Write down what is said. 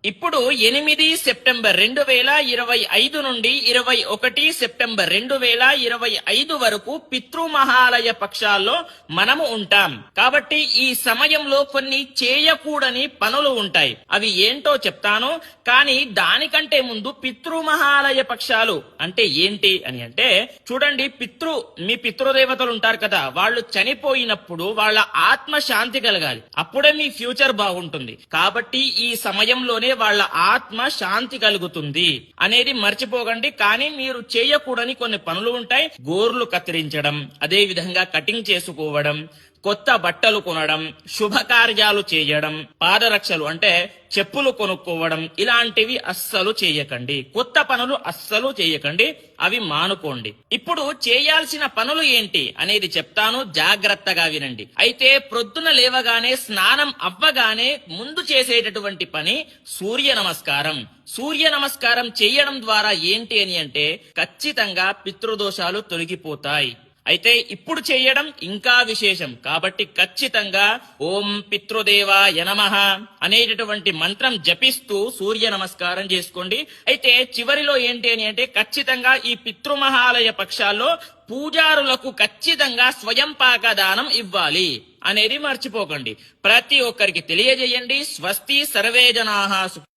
ఇప్పుడు 8 సెప్టెంబర్ 2025 నుండి 21 సెప్టెంబర్ 2025 వరకు పితృమహాలయ పక్షాల్లో మనము ఉంటాం. కాబట్టి ఈ సమయంలో కొన్ని చేయకూడని పనులు ఉంటాయి. అవి ఏంటో చెప్తాను. కానీ దానికంటే ముందు పితృమహాలయ పక్షాలు అంటే ఏంటి అని అంటే, చూడండి, మీ పితృదేవతలు ఉంటారు కదా, వాళ్ళు చనిపోయినప్పుడు వాళ్ళ ఆత్మ శాంతి కలగాలి. అప్పుడే మీ ఫ్యూచర్ బాగుంటుంది. కాబట్టి ఈ సమయంలోనే వాళ్ళ ఆత్మ శాంతి కలుగుతుంది అనేది మర్చిపోకండి. కానీ మీరు చేయకూడని కొన్ని పనులు ఉంటాయి. గోర్లు కత్తిరించడం, అదే విధంగా కటింగ్ చేసుకోవడం, కొత్త బట్టలు కొనడం, శుభకార్యాలు చేయడం, పాదరక్షలు అంటే చెప్పులు కొనుక్కోవడం, ఇలాంటివి అస్సలు చేయకండి. కొత్త పనులు అస్సలు చేయకండి, అవి మానుకోండి. ఇప్పుడు చేయాల్సిన పనులు ఏంటి అనేది చెప్తాను, జాగ్రత్తగా వినండి. అయితే ప్రొద్దున లేవగానే స్నానం అవ్వగానే ముందు చేసేటటువంటి పని సూర్య నమస్కారం. సూర్య నమస్కారం చేయడం ద్వారా ఏంటి అని అంటే, ఖచ్చితంగా పితృదోషాలు తొలగిపోతాయి. అయితే ఇప్పుడు చేయడం ఇంకా విశేషం. కాబట్టి ఖచ్చితంగా ఓం పితృదేవాయ నమః అనేటటువంటి మంత్రం జపిస్తూ సూర్య నమస్కారం చేసుకోండి. అయితే చివరిలో ఏంటి అని అంటే, ఖచ్చితంగా ఈ పితృమహాలయ పక్షాల్లో పూజారులకు ఖచ్చితంగా స్వయం పాక దానం ఇవ్వాలి అనేది మర్చిపోకండి. ప్రతి ఒక్కరికి తెలియజేయండి. స్వస్తి సర్వే జనాః